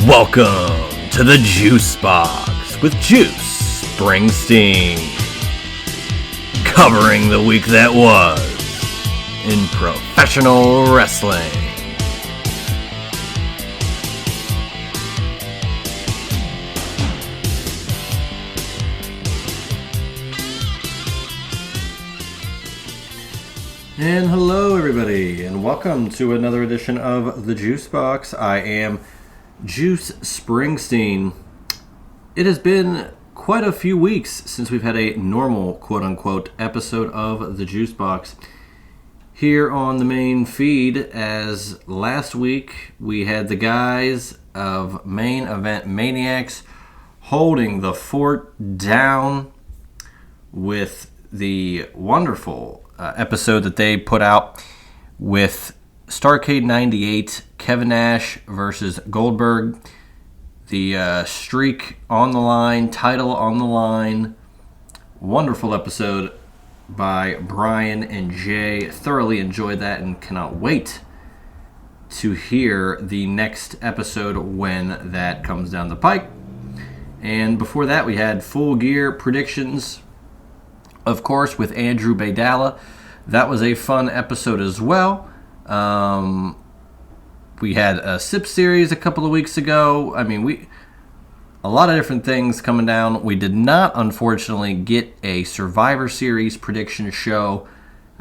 Welcome to the Juice Box with Juice Springsteen, covering the week that was in professional wrestling. And hello everybody, and welcome to another edition of the Juice Box. I am Juice Springsteen. It has been quite a few weeks since we've had a normal, quote-unquote, episode of the Juice Box here on the main feed, as last week we had the guys of Main Event Maniacs holding the fort down with the wonderful episode that they put out with Starrcade 98, Kevin Nash versus Goldberg. The streak on the line, title on the line. Wonderful episode by Brian and Jay. Thoroughly enjoyed that and cannot wait to hear the next episode when that comes down the pike. And before that, we had Full Gear predictions, of course, with Andrew Baydala. That was a fun episode as well. We had a SIP series a couple of weeks ago. A lot of different things coming down. We did not, unfortunately, get a Survivor Series prediction show.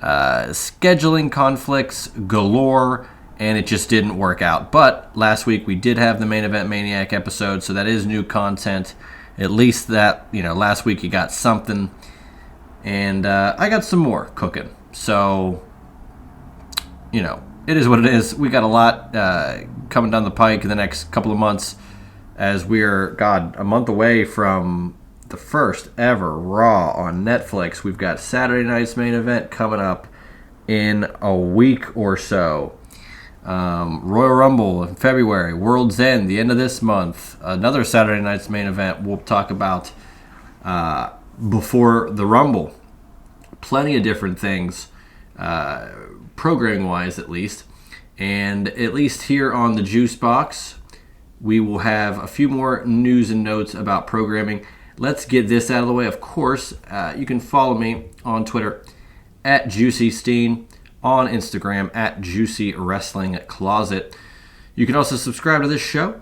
Scheduling conflicts galore, and it just didn't work out. But last week we did have the Main Event Maniac episode, so that is new content. At least that, last week you got something. And I got some more cooking. So, it is what it is. We got a lot coming down the pike in the next couple of months, as we're, a month away from the first ever Raw on Netflix. We've got Saturday night's main event coming up in a week or so. Royal Rumble in February. World's End, the end of this month. Another Saturday night's main event we'll talk about before the Rumble. Plenty of different things, programming-wise at least. And at least here on the Juice Box, we will have a few more news and notes about programming. Let's get this out of the way. Of course, you can follow me on Twitter at JuicySteen, on Instagram at Juicy Wrestling Closet. You can also subscribe to this show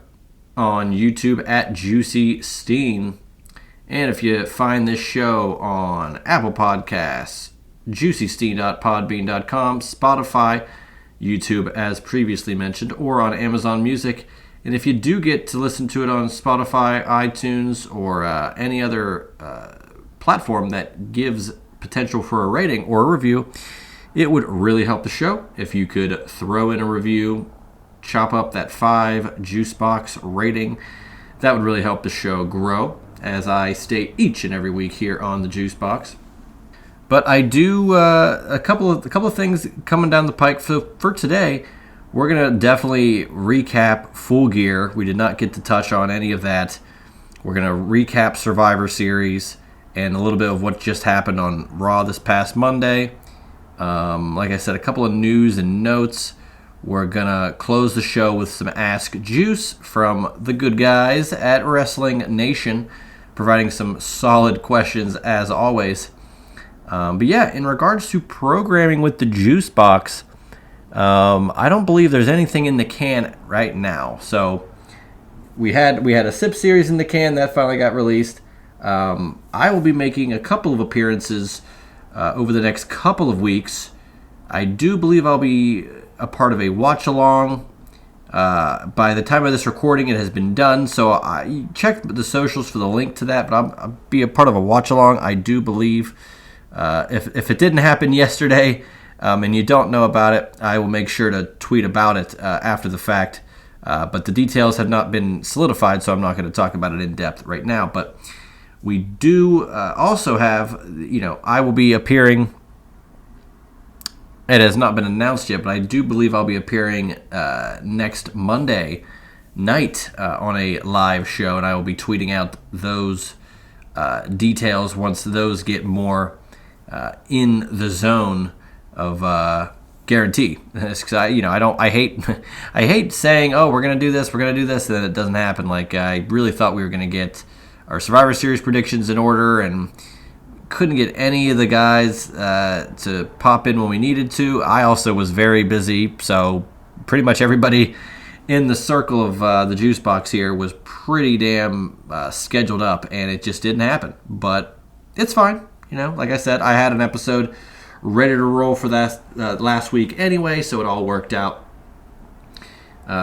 on YouTube at Juicy Steen. And if you find this show on Apple Podcasts, juicysteen.podbean.com, Spotify, YouTube, as previously mentioned, or on Amazon Music. And if you do get to listen to it on Spotify, iTunes, or any other platform that gives potential for a rating or a review, it would really help the show if you could throw in a review, chop up that 5 Juice Box rating. That would really help the show grow, as I state each and every week here on the Juice Box. But I do a couple of things coming down the pike. So for today, we're going to definitely recap Full Gear. We did not get to touch on any of that. We're going to recap Survivor Series and a little bit of what just happened on Raw this past Monday. Like I said, a couple of news and notes. We're going to close the show with some Ask Juice from the good guys at Wrestling Nation, providing some solid questions as always. But yeah, in regards to programming with the Juice Box, I don't believe there's anything in the can right now. So we had a SIP series in the can that finally got released. I will be making a couple of appearances over the next couple of weeks. I do believe I'll be a part of a watch-along. By the time of this recording, it has been done, so I checked the socials for the link to that, but I'll be a part of a watch-along, I do believe. If it didn't happen yesterday and you don't know about it, I will make sure to tweet about it after the fact. But the details have not been solidified, so I'm not going to talk about it in depth right now. But we do also have, I will be appearing. It has not been announced yet, but I do believe I'll be appearing next Monday night on a live show, and I will be tweeting out those details once those get more in the zone of guarantee. I hate I hate saying, oh, we're gonna do this, and then it doesn't happen. Like, I really thought we were gonna get our Survivor Series predictions in order, and couldn't get any of the guys to pop in when we needed to. I also was very busy, so pretty much everybody in the circle of the juice box here was pretty damn scheduled up, and it just didn't happen. But it's fine. Like I said, I had an episode ready to roll for that last week anyway, so it all worked out.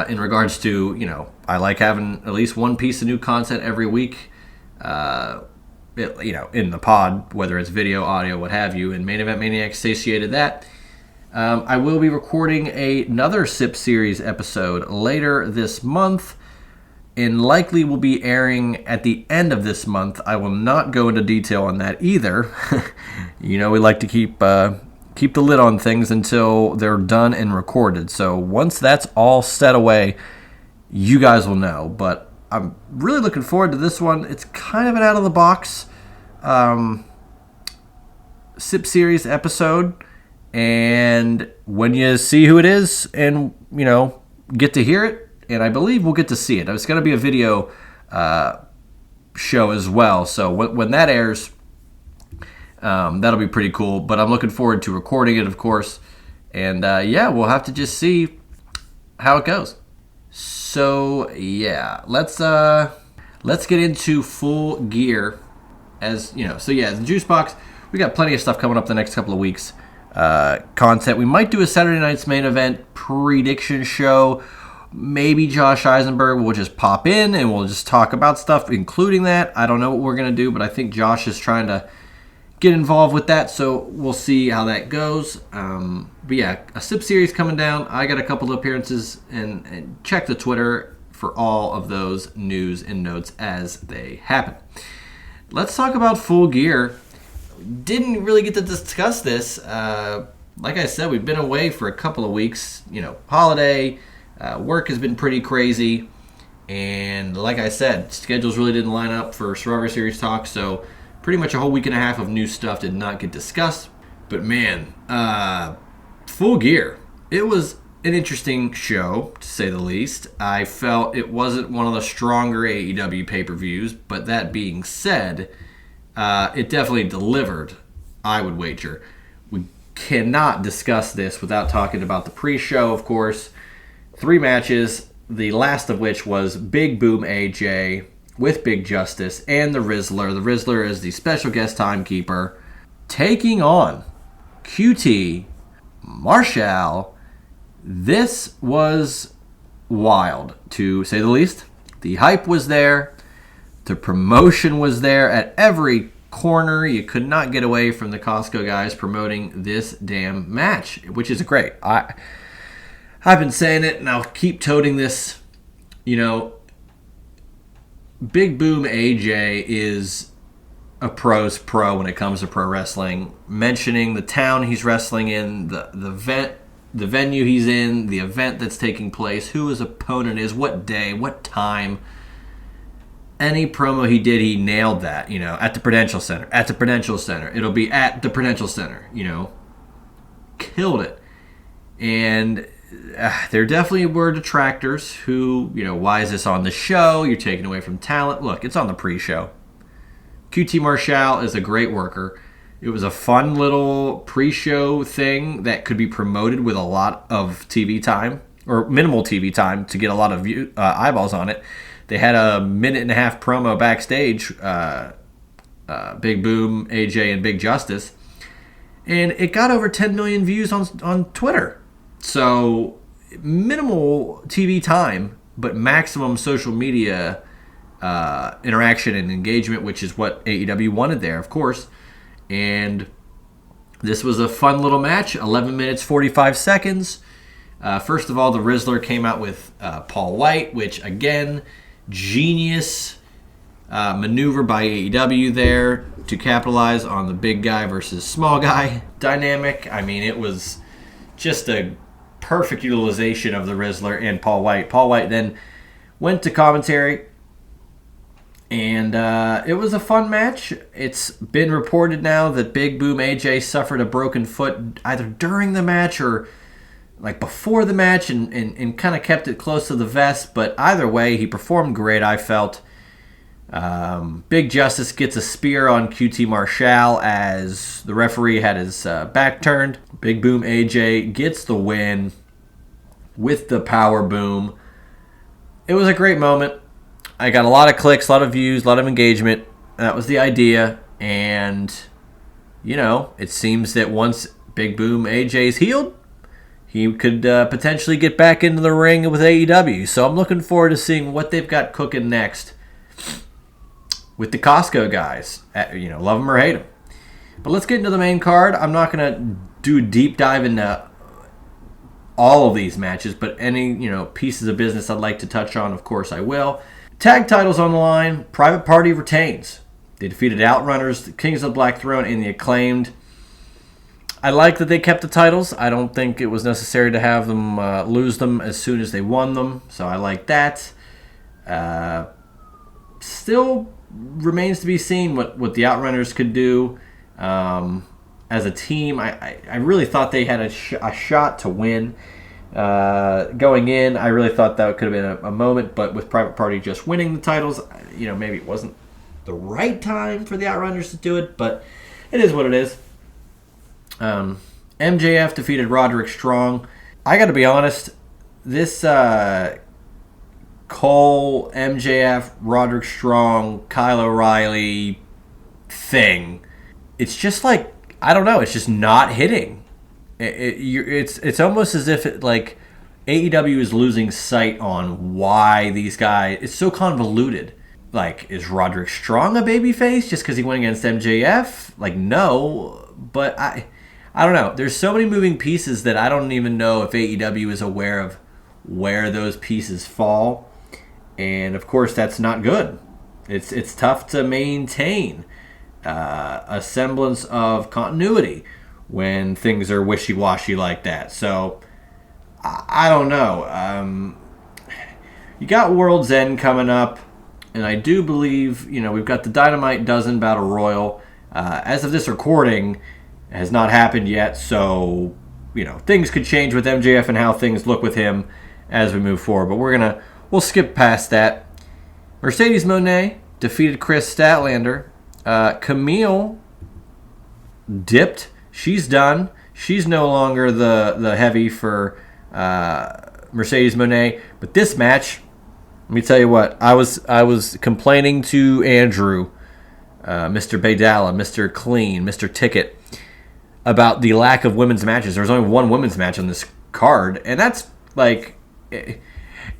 In regards to, I like having at least one piece of new content every week, in the pod, whether it's video, audio, what have you, and Main Event Maniacs satiated that. I will be recording another SIP series episode later this month, and likely will be airing at the end of this month. I will not go into detail on that either. We like to keep the lid on things until they're done and recorded. So once that's all set away, you guys will know. But I'm really looking forward to this one. It's kind of an out-of-the-box SIP series episode. And when you see who it is and, get to hear it, and I believe we'll get to see it. It's going to be a video show as well. So when that airs, that'll be pretty cool. But I'm looking forward to recording it, of course. And, we'll have to just see how it goes. So, let's get into Full Gear. The Juice Box, we got plenty of stuff coming up the next couple of weeks. Content. We might do a Saturday night's main event prediction show. Maybe Josh Eisenberg will just pop in and we'll just talk about stuff, including that. I don't know what we're going to do, but I think Josh is trying to get involved with that, so we'll see how that goes. A SIP series coming down. I got a couple of appearances, and check the Twitter for all of those news and notes as they happen. Let's talk about Full Gear. Didn't really get to discuss this. Like I said, we've been away for a couple of weeks. Holiday, work has been pretty crazy. And like I said, schedules really didn't line up for Survivor Series talk. So pretty much a whole week and a half of new stuff did not get discussed. But man, Full Gear. It was an interesting show, to say the least. I felt it wasn't one of the stronger AEW pay-per-views. But that being said, it definitely delivered, I would wager. We cannot discuss this without talking about the pre-show, of course. 3 matches, the last of which was Big Boom AJ with Big Justice and the Rizzler. The Rizzler is the special guest timekeeper, taking on QT Marshall. This was wild, to say the least. The hype was there. The promotion was there at every corner. You could not get away from the Costco guys promoting this damn match, which is great. I've been saying it, and I'll keep toting this. Big Boom AJ is a pro's pro when it comes to pro wrestling. Mentioning the town he's wrestling in, the venue he's in, the event that's taking place, who his opponent is, what day, what time. Any promo he did, he nailed that, at the Prudential Center. At the Prudential Center. It'll be at the Prudential Center, Killed it. And there definitely were detractors who, why is this on the show? You're taking away from talent. Look, it's on the pre-show. QT Marshall is a great worker. It was a fun little pre-show thing that could be promoted with a lot of TV time, or minimal TV time, to get a lot of eyeballs on it. They had a 1.5-minute promo backstage, Big Boom, AJ, and Big Justice, and it got over 10 million views on Twitter. So minimal TV time, but maximum social media interaction and engagement, which is what AEW wanted there, of course. And this was a fun little match, 11 minutes, 45 seconds. First of all, the Rizzler came out with Paul White, which, again, genius maneuver by AEW there to capitalize on the big guy versus small guy dynamic. I mean, it was just a perfect utilization of the Rizzler and Paul White. Paul White then went to commentary, and it was a fun match. It's been reported now that Big Boom AJ suffered a broken foot either during the match or like before the match and kind of kept it close to the vest. But either way, he performed great, I felt. Big Justice gets a spear on QT Marshall as the referee had his back turned. Big Boom AJ gets the win with the power boom. It was a great moment. I got a lot of clicks, a lot of views, a lot of engagement. That was the idea. And, you know, it seems that once Big Boom AJ's healed, he could potentially get back into the ring with AEW. So I'm looking forward to seeing what they've got cooking next with the Costco guys. You know, love them or hate them. But let's get into the main card. I'm not going to do a deep dive into all of these matches, but any, you know, pieces of business I'd like to touch on, of course I will. Tag titles on the line. Private Party retains. They defeated Outrunners, the Kings of the Black Throne, and the Acclaimed. I like that they kept the titles. I don't think it was necessary to have them lose them as soon as they won them, so I like that. Still remains to be seen what the Outrunners could do as a team. I really thought they had a shot to win. Going in, I really thought that could have been a moment, but with Private Party just winning the titles, you know, maybe it wasn't the right time for the Outrunners to do it, but it is what it is. MJF defeated Roderick Strong. I got to be honest, this Cole, MJF, Roderick Strong, Kyle O'Reilly thing, it's just like, I don't know, it's just not hitting. It's almost as if like AEW is losing sight on why these guys, it's so convoluted. Like, is Roderick Strong a babyface just because he went against MJF? Like, no, but I don't know. There's so many moving pieces that I don't even know if AEW is aware of where those pieces fall. And, of course, that's not good. It's tough to maintain a semblance of continuity when things are wishy-washy like that. So, I don't know. You got World's End coming up. And I do believe, you know, we've got the Dynamite Dozen Battle Royal. As of this recording, it has not happened yet. So, you know, things could change with MJF and how things look with him as we move forward. But we'll skip past that. Mercedes Moné defeated Chris Statlander. Camille dipped. She's done. She's no longer the heavy for Mercedes Moné. But this match, let me tell you what, I was complaining to Andrew, Mr. Baydala, Mr. Clean, Mr. Ticket, about the lack of women's matches. There was only one women's match on this card, and that's like,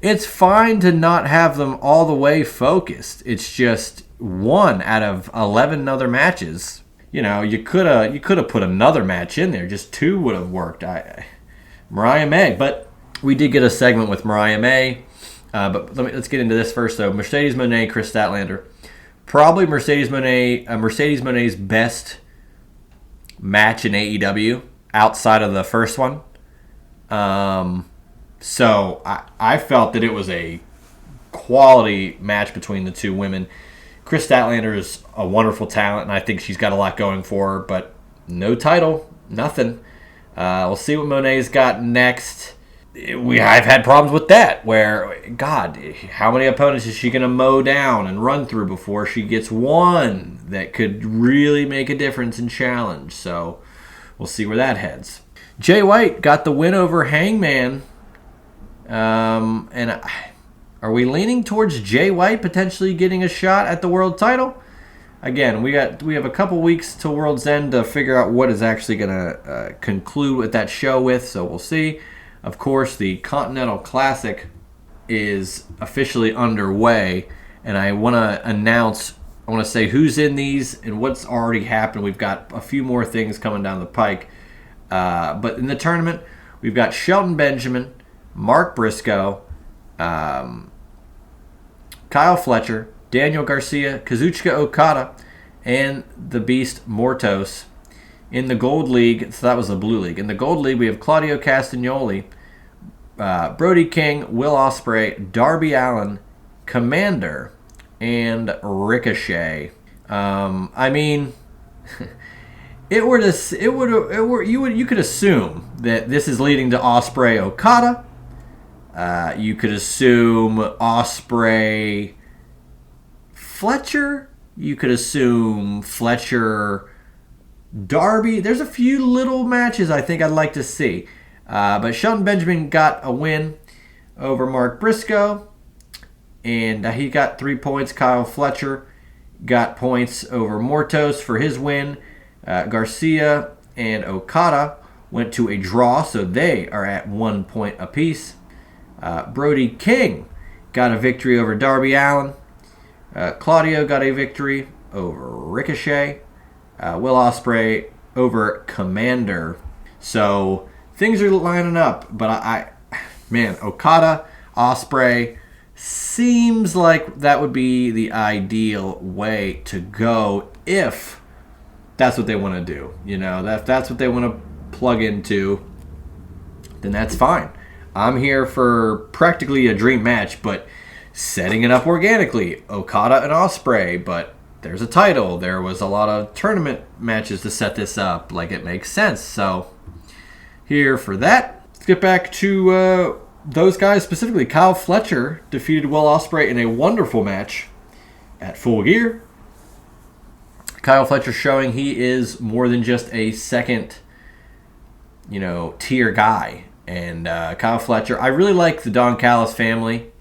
it's fine to not have them all the way focused. It's just one out of 11 other matches. You know, you could have put another match in there. Just two would have worked. Mariah May, but we did get a segment with Mariah May. But let's get into this first, though. Mercedes Moné, Chris Statlander. Probably Mercedes Moné's best match in AEW outside of the first one. So I felt that it was a quality match between the two women. Chris Statlander is a wonderful talent, and I think she's got a lot going for her, but no title, nothing. We'll see what Moné's got next. I've had problems with that, where, God, how many opponents is she going to mow down and run through before she gets one that could really make a difference in challenge? So we'll see where that heads. Jay White got the win over Hangman. And are we leaning towards Jay White potentially getting a shot at the world title? Again, we have a couple weeks till World's End to figure out what is actually going to conclude with that show with, so we'll see. Of course, the Continental Classic is officially underway, and I want to say who's in these and what's already happened. We've got a few more things coming down the pike. But in the tournament, we've got Shelton Benjamin, Mark Briscoe, Kyle Fletcher, Daniel Garcia, Kazuchika Okada, and the Beast Mortos. In the Gold League, so that was the Blue League. In the Gold League, we have Claudio Castagnoli, Brody King, Will Ospreay, Darby Allin, Commander, and Ricochet. I mean, you could assume that this is leading to Ospreay Okada. You could assume Ospreay Fletcher. You could assume Fletcher Darby. There's a few little matches I think I'd like to see. But Shelton Benjamin got a win over Mark Briscoe, and he got 3 points. Kyle Fletcher got points over Mortos for his win. Garcia and Okada went to a draw, so they are at 1 point apiece. Brody King got a victory over Darby Allin. Claudio got a victory over Ricochet. Will Ospreay over Commander. So things are lining up, but man, Okada, Ospreay seems like that would be the ideal way to go if that's what they want to do. You know, if that's what they want to plug into, then that's fine. I'm here for practically a dream match, but setting it up organically. Okada and Ospreay, but there's a title. There was a lot of tournament matches to set this up. Like, it makes sense. So, here for that. Let's get back to those guys specifically. Kyle Fletcher defeated Will Ospreay in a wonderful match at Full Gear. Kyle Fletcher showing he is more than just a second, tier guy. And Kyle Fletcher, I really like the Don Callis family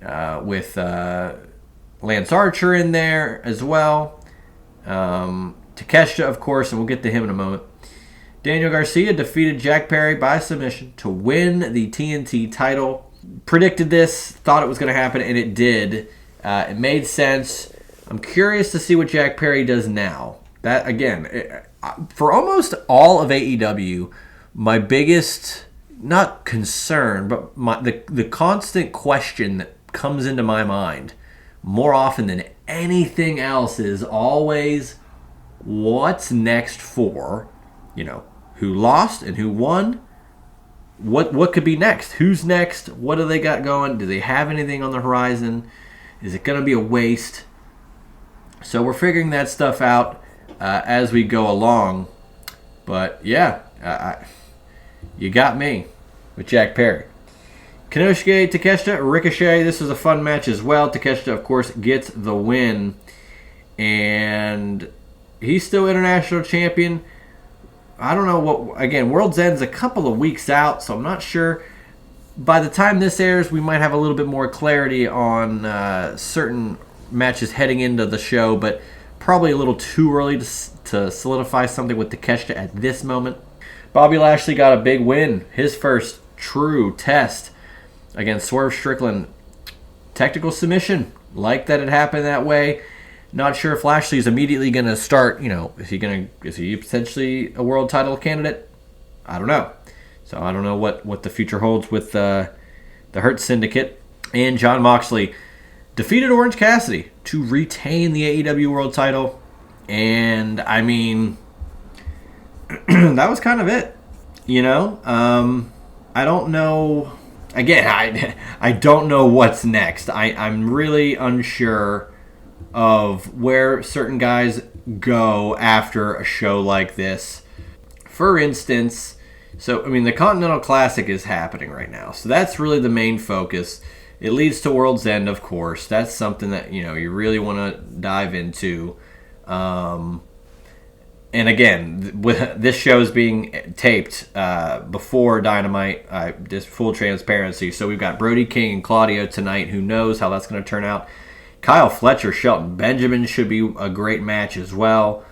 with Lance Archer in there as well. Takeshita, of course, and we'll get to him in a moment. Daniel Garcia defeated Jack Perry by submission to win the TNT title. Predicted this, thought it was going to happen, and it did. It made sense. I'm curious to see what Jack Perry does now. That, again, for almost all of AEW, my biggest, not concern, but the constant question that comes into my mind more often than anything else is always, what's next for, who lost and who won? What could be next? Who's next? What do they got going? Do they have anything on the horizon? Is it going to be a waste? So we're figuring that stuff out as we go along. But yeah, you got me with Jack Perry. Konosuke Takeshita, Ricochet. This was a fun match as well. Takeshita, of course, gets the win. And he's still international champion. I don't know what... Again, World's End's a couple of weeks out, so I'm not sure. By the time this airs, we might have a little bit more clarity on certain matches heading into the show, but probably a little too early to solidify something with Takeshita at this moment. Bobby Lashley got a big win. His first true test against Swerve Strickland. Technical submission. Like that it happened that way. Not sure if Lashley's immediately going to start, is he potentially a world title candidate? I don't know. So I don't know what the future holds with the Hurt Syndicate. And Jon Moxley defeated Orange Cassidy to retain the AEW world title. And, I mean, that was kind of it. I don't know. Again, I don't know what's next. I'm really unsure of where certain guys go after a show like this. For instance, the Continental Classic is happening right now. So that's really the main focus. It leads to World's End, of course. That's something that, you really want to dive into. And again, this show is being taped before Dynamite, just full transparency. So we've got Brody King and Claudio tonight. Who knows how that's going to turn out. Kyle Fletcher, Shelton Benjamin should be a great match as well.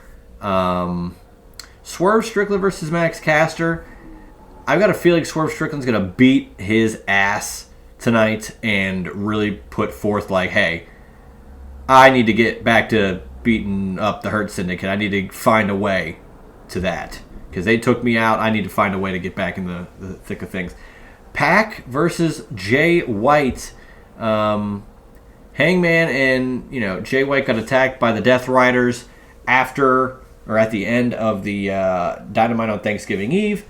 Swerve Strickland versus Max Caster. I've got a feeling Swerve Strickland's going to beat his ass tonight and really put forth hey, I need to get back to beating up the Hurt Syndicate. I need to find a way to that because they took me out. I need to find a way to get back in the thick of things. Pac versus Jay White. Hangman and Jay White got attacked by the Death Riders at the end of the Dynamite on Thanksgiving Eve,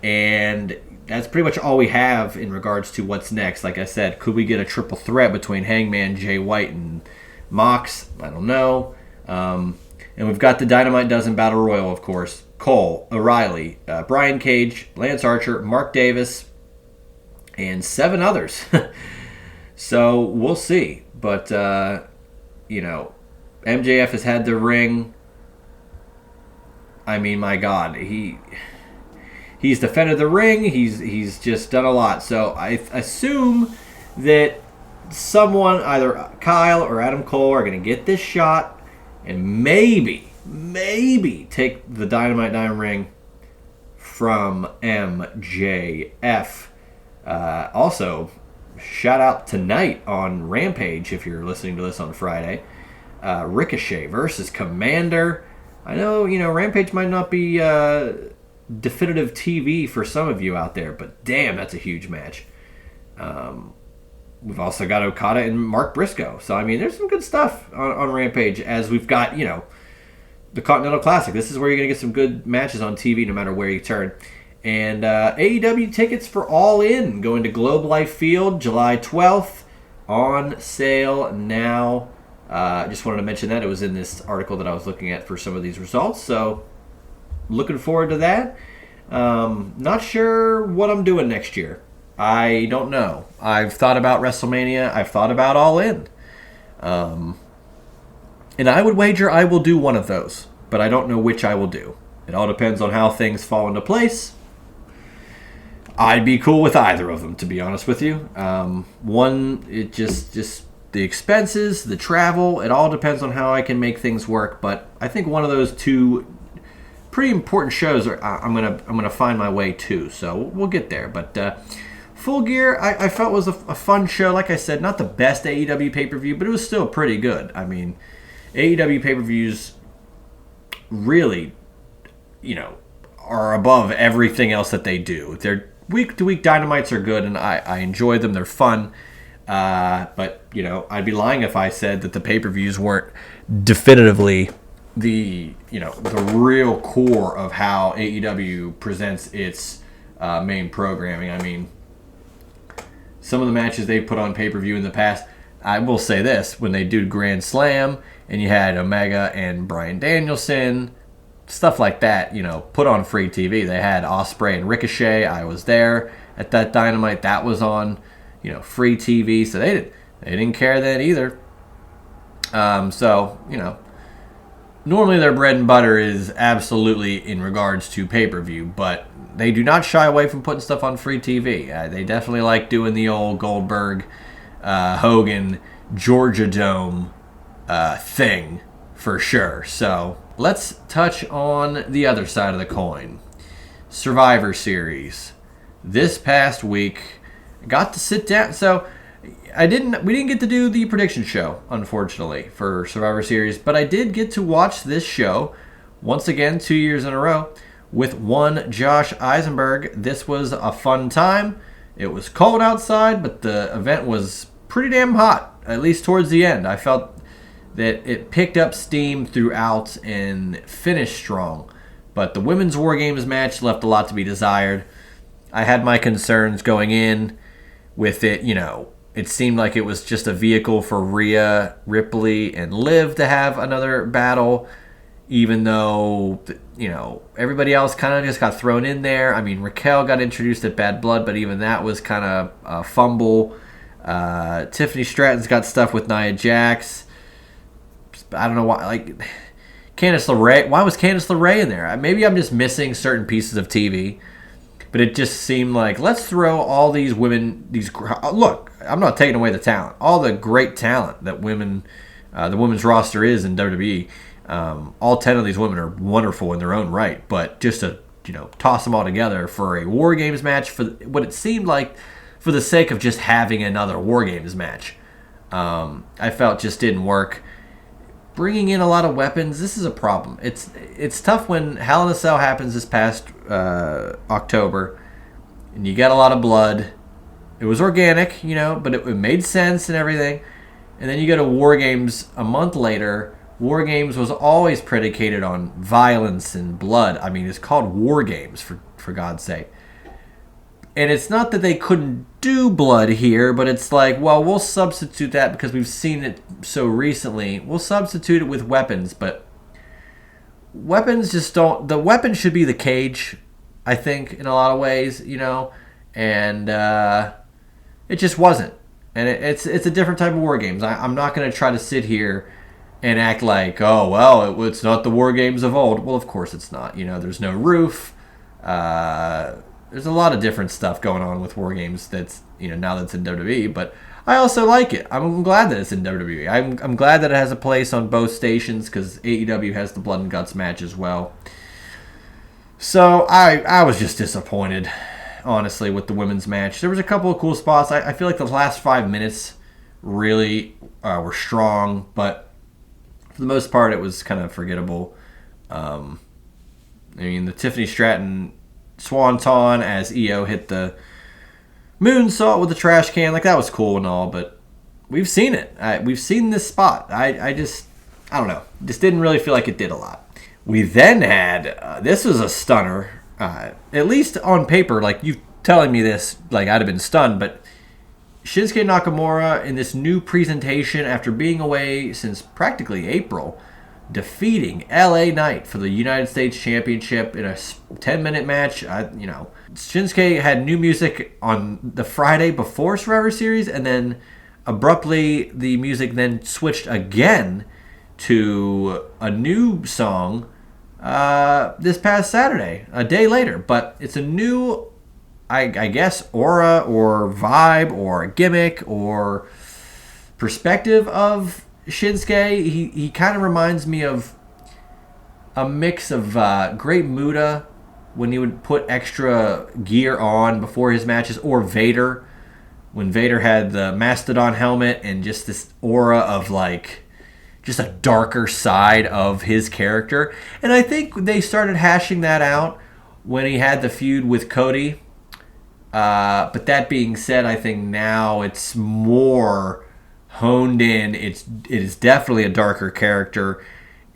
and that's pretty much all we have in regards to what's next. Like I said, could we get a triple threat between Hangman, Jay White, and Mox? I don't know. And And we've got the Dynamite Dozen Battle Royal, of course. Cole, O'Reilly, Brian Cage, Lance Archer, Mark Davis, and 7 others. So we'll see. But, MJF has had the ring. I mean, my God, he's defended the ring. He's just done a lot. So I assume that someone, either Kyle or Adam Cole, are going to get this shot and maybe take the Dynamite Diamond ring from MJF. Also, shout out tonight on Rampage, if you're listening to this on Friday. Ricochet versus Commander. I know, Rampage might not be definitive TV for some of you out there, but damn, that's a huge match. We've also got Okada and Mark Briscoe. So, I mean, there's some good stuff on Rampage, as we've got, the Continental Classic. This is where you're going to get some good matches on TV no matter where you turn. And AEW tickets for All In going to Globe Life Field July 12th, on sale now. Just wanted to mention that. It was in this article that I was looking at for some of these results. So, looking forward to that. Not sure what I'm doing next year. I don't know. I've thought about WrestleMania. I've thought about All In. And I would wager I will do one of those. But I don't know which I will do. It all depends on how things fall into place. I'd be cool with either of them, to be honest with you. One, it just the expenses, the travel, it all depends on how I can make things work. But I think one of those two pretty important shows I'm gonna find my way to. So we'll get there. But Full Gear, I felt was a fun show. Like I said, not the best AEW pay-per-view, but it was still pretty good. I mean, AEW pay-per-views really, are above everything else that they do. Their week-to-week Dynamites are good, and I enjoy them. They're fun. But, I'd be lying if I said that the pay-per-views weren't definitively the real core of how AEW presents its main programming. I mean, some of the matches they've put on pay-per-view in the past, I will say this, when they did Grand Slam and you had Omega and Bryan Danielson, stuff like that, put on free TV. They had Ospreay and Ricochet. I was there at that Dynamite. That was on, free TV. So they didn't care then either. Normally their bread and butter is absolutely in regards to pay-per-view, but they do not shy away from putting stuff on free TV. They definitely like doing the old Goldberg, Hogan, Georgia Dome thing for sure. So let's touch on the other side of the coin. Survivor Series. This past week, got to sit down. So we didn't get to do the prediction show, unfortunately, for Survivor Series, but I did get to watch this show once again 2 years in a row with one Josh Eisenberg. This was a fun time. It was cold outside, but the event was pretty damn hot, at least towards the end. I felt that it picked up steam throughout and finished strong. But the Women's War Games match left a lot to be desired. I had my concerns going in with it, It seemed like it was just a vehicle for Rhea Ripley and Liv to have another battle, even though, everybody else kind of just got thrown in there. I mean, Raquel got introduced at Bad Blood, but even that was kind of a fumble. Tiffany Stratton's got stuff with Nia Jax. I don't know why. Candice LeRae. Why was Candice LeRae in there? Maybe I'm just missing certain pieces of TV. But it just seemed like, let's throw all these women, look, I'm not taking away the talent. All the great talent that the women's roster is in WWE, all 10 of these women are wonderful in their own right. But just to, toss them all together for a War Games match, for what it seemed like, for the sake of just having another War Games match, I felt just didn't work. Bringing in a lot of weapons, this is a problem. It's tough when Hell in a Cell happens this past October, and you got a lot of blood. It was organic, but it made sense and everything. And then you go to War Games a month later. War Games was always predicated on violence and blood. I mean, it's called War Games, for God's sake. And it's not that they couldn't do blood here, but it's like, well, we'll substitute that because we've seen it so recently. We'll substitute it with weapons, but weapons just don't. The weapon should be the cage, I think, in a lot of ways, and it just wasn't. And it's a different type of War Games. I'm not going to try to sit here and act like, oh, well, it's not the War Games of old. Well, of course it's not. There's no roof. There's a lot of different stuff going on with War Games that's, now that's in WWE, but I also like it. I'm glad that it's in WWE. I'm glad that it has a place on both stations because AEW has the Blood and Guts match as well. So I was just disappointed, honestly, with the women's match. There was a couple of cool spots. I feel like the last 5 minutes really were strong, but for the most part, it was kind of forgettable. The Tiffany Stratton Swanton as EO hit the moonsault with the trash can, that was cool and all, but we've seen it. We've seen this spot. I don't know. Just didn't really feel like it did a lot. We then had, this was a stunner, at least on paper, you telling me this, I'd have been stunned, but Shinsuke Nakamura in this new presentation after being away since practically April, defeating LA Knight for the United States Championship in a 10-minute match. Shinsuke had new music on the Friday before Survivor Series, and then abruptly the music then switched again to a new song this past Saturday, a day later. But it's a new, I guess, aura or vibe or gimmick or perspective of Shinsuke. He kind of reminds me of a mix of Great Muta when he would put extra gear on before his matches, or Vader when Vader had the Mastodon helmet and just this aura of just a darker side of his character. And I think they started hashing that out when he had the feud with Cody. But that being said, I think now it's more honed in. It is definitely a darker character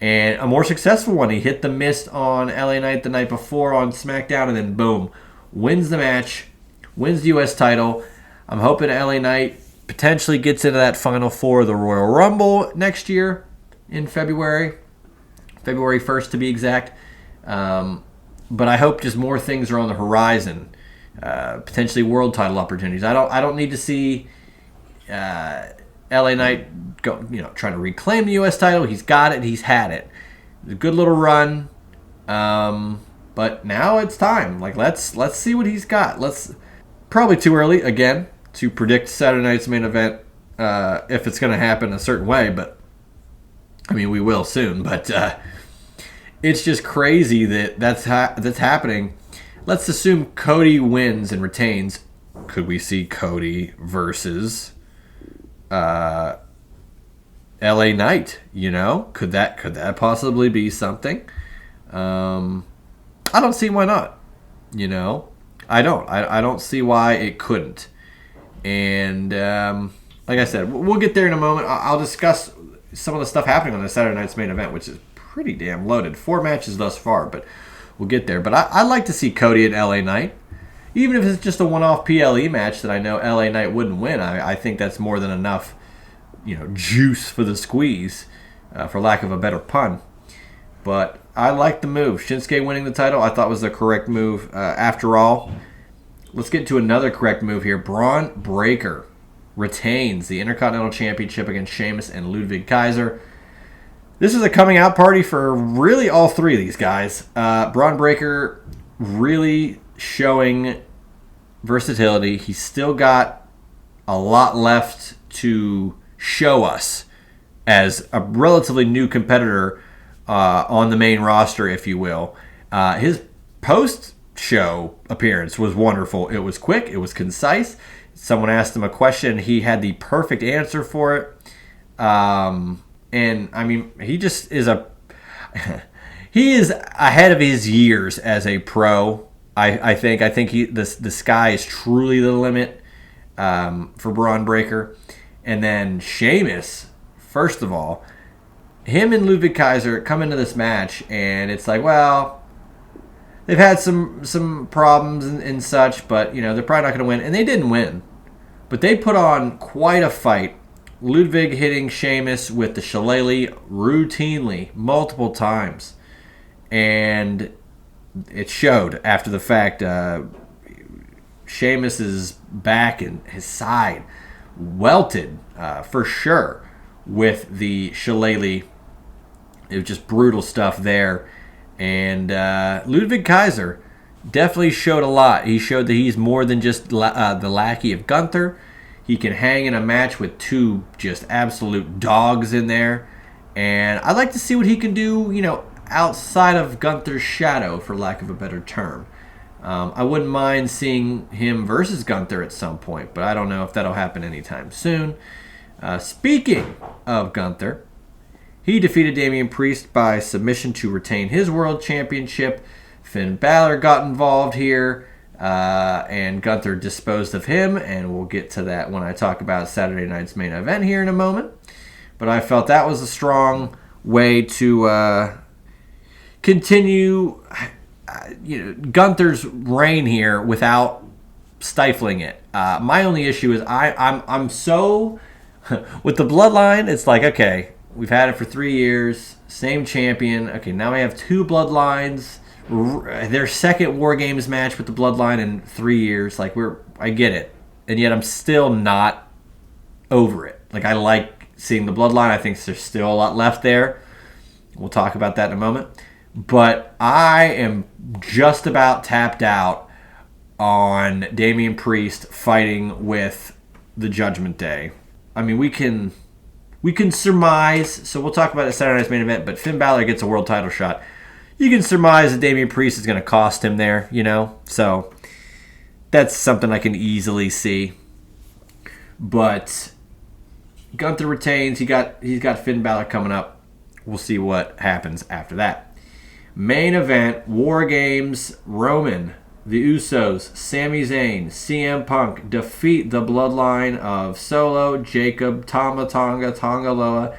and a more successful one. He hit the mist on LA Knight the night before on SmackDown, and then boom, wins the match, wins the U.S. title. I'm hoping LA Knight potentially gets into that Final Four of the Royal Rumble next year in February 1st to be exact. But I hope just more things are on the horizon, potentially world title opportunities. I don't need to see LA Knight go, trying to reclaim the U.S. title. He's got it. He's had it. A good little run. But now it's time. Let's see what he's got. Probably too early again to predict Saturday night's main event if it's going to happen a certain way. But we will soon. But it's just crazy that's happening. Let's assume Cody wins and retains. Could we see Cody versus LA Knight? Could that possibly be something? I don't see why not. I don't see why it couldn't. And like I said, we'll get there in a moment. I'll discuss some of the stuff happening on the Saturday night's main event, which is pretty damn loaded. 4 matches thus far, but we'll get there. But I'd like to see Cody and LA Knight. Even if it's just a one-off PLE match that I know LA Knight wouldn't win, I think that's more than enough, juice for the squeeze, for lack of a better pun. But I like the move. Shinsuke winning the title, I thought was the correct move. After all, let's get to another correct move here. Braun Breaker retains the Intercontinental Championship against Sheamus and Ludwig Kaiser. This is a coming out party for really all three of these guys. Braun Breaker really showing versatility. He's still got a lot left to show us as a relatively new competitor on the main roster, if you will. His post-show appearance was wonderful. It was quick. It was concise. Someone asked him a question. He had the perfect answer for it. He just is he is ahead of his years as a pro. I think the sky is truly the limit for Braun Breaker. And then Sheamus, first of all, him and Ludwig Kaiser come into this match, and it's well, they've had some problems and such, but they're probably not going to win. And they didn't win, but they put on quite a fight. Ludwig hitting Sheamus with the shillelagh routinely, multiple times. and it showed after the fact. Sheamus's back and his side welted for sure with the shillelagh. It was just brutal stuff there. And Ludwig Kaiser definitely showed a lot. He showed that he's more than just the lackey of Gunther. He can hang in a match with two just absolute dogs in there. And I'd like to see what he can do, outside of Gunther's shadow, for lack of a better term. I wouldn't mind seeing him versus Gunther at some point, but I don't know if that'll happen anytime soon. Speaking of Gunther, he defeated Damian Priest by submission to retain his world championship. Finn Balor got involved here, and Gunther disposed of him, and we'll get to that when I talk about Saturday night's main event here in a moment. But I felt that was a strong way to continue Gunther's reign here without stifling it. My only issue is I'm so with the bloodline. It's like, okay, we've had it for 3 years, same champion. Okay, now we have two bloodlines. Their second War Games match with the bloodline in 3 years. Like, I get it, and yet I'm still not over it. Like, I like seeing the bloodline. I think there's still a lot left there. We'll talk about that in a moment. But I am just about tapped out on Damian Priest fighting with the Judgment Day. I mean, we can surmise, so we'll talk about the Saturday night's main event, but Finn Balor gets a world title shot. You can surmise that Damian Priest is going to cost him there, So that's something I can easily see. But Gunther retains. He's got Finn Balor coming up. We'll see what happens after that. Main event, War Games, Roman, the Usos, Sami Zayn, CM Punk defeat the bloodline of Solo, Jacob, Tama Tonga, Tonga Loa,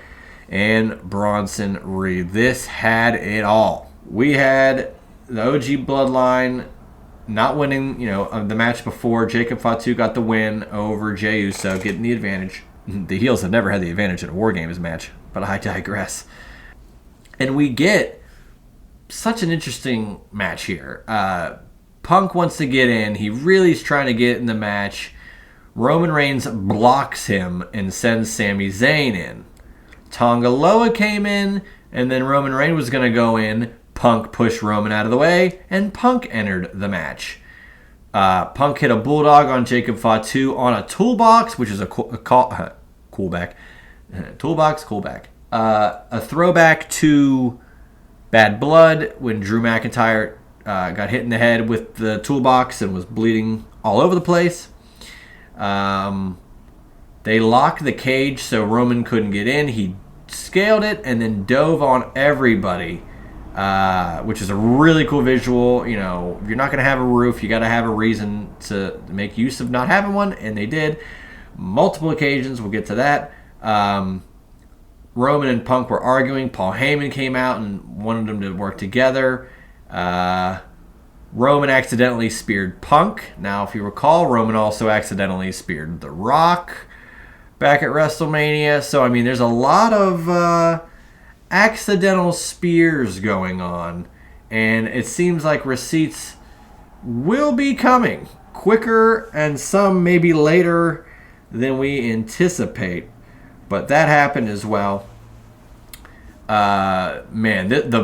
and Bronson Reed. This had it all. We had the OG bloodline not winning, the match before. Jacob Fatu got the win over Jey Uso, getting the advantage. The heels have never had the advantage in a War Games match, but I digress. And we get such an interesting match here. Punk wants to get in. He really is trying to get in the match. Roman Reigns blocks him and sends Sami Zayn in. Tonga Loa came in, and then Roman Reigns was going to go in. Punk pushed Roman out of the way, and Punk entered the match. Punk hit a bulldog on Jacob Fatu on a toolbox, which is a callback. Toolbox, callback. A throwback to Bad Blood when Drew McIntyre got hit in the head with the toolbox and was bleeding all over the place. They locked the cage so Roman couldn't get in. He scaled it and then dove on everybody, which is a really cool visual. If you're not going to have a roof, you got to have a reason to make use of not having one, and they did. Multiple occasions, we'll get to that. Roman and Punk were arguing. Paul Heyman came out and wanted them to work together. Roman accidentally speared Punk. Now, if you recall, Roman also accidentally speared The Rock back at WrestleMania. So, there's a lot of accidental spears going on. And it seems like receipts will be coming quicker and some maybe later than we anticipate. But that happened as well. The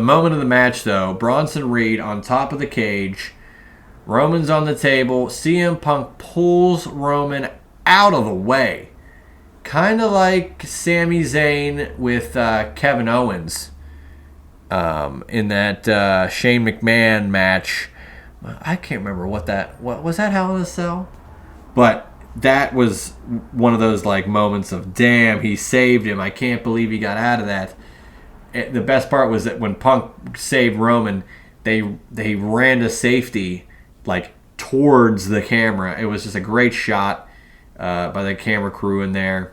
moment of the match, though, Bronson Reed on top of the cage. Roman's on the table. CM Punk pulls Roman out of the way. Kind of like Sami Zayn with Kevin Owens in that Shane McMahon match. I can't remember what was that Hell in a Cell? But that was one of those moments of, damn, he saved him. I can't believe he got out of that. The best part was that when Punk saved Roman, they ran to safety towards the camera. It was just a great shot by the camera crew in there.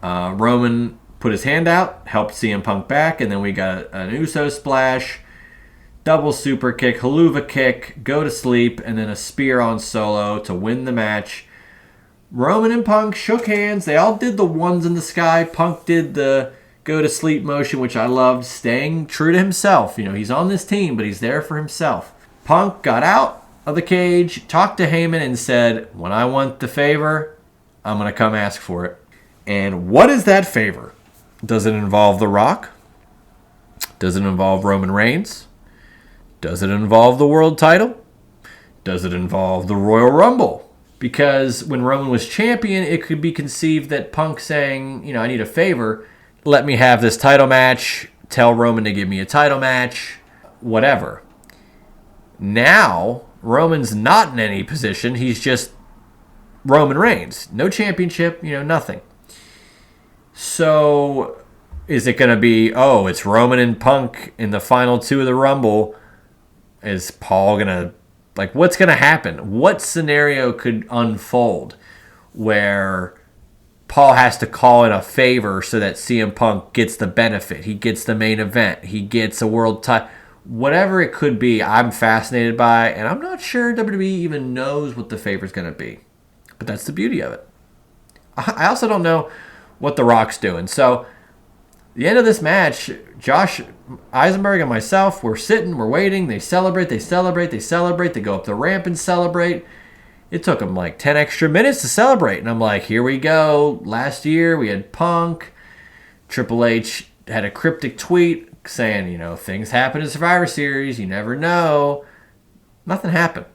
Roman put his hand out, helped CM Punk back, and then we got an Uso splash, double super kick, haluva kick, go to sleep, and then a spear on Solo to win the match. Roman and Punk shook hands. They all did the ones in the sky. Punk did the go to sleep motion, which I loved, staying true to himself. He's on this team, but he's there for himself. Punk got out of the cage, talked to Heyman, and said, when I want the favor, I'm going to come ask for it. And what is that favor? Does it involve The Rock? Does it involve Roman Reigns? Does it involve the world title? Does it involve the Royal Rumble? Because when Roman was champion, it could be conceived that Punk saying, I need a favor, let me have this title match, tell Roman to give me a title match, whatever. Now, Roman's not in any position. He's just Roman Reigns. No championship, nothing. So, is it going to be, it's Roman and Punk in the final 2 of the Rumble? Is Paul going to, what's going to happen? What scenario could unfold where Paul has to call in a favor so that CM Punk gets the benefit? He gets the main event. He gets a world title. Whatever it could be, I'm fascinated by, and I'm not sure WWE even knows what the favor's going to be. But that's the beauty of it. I also don't know what The Rock's doing. So, the end of this match, Josh Eisenberg and myself, we're sitting, we're waiting. They celebrate. They go up the ramp and celebrate. It took them 10 extra minutes to celebrate. And I'm like, here we go. Last year, we had Punk. Triple H had a cryptic tweet saying, things happen in Survivor Series. You never know. Nothing happened.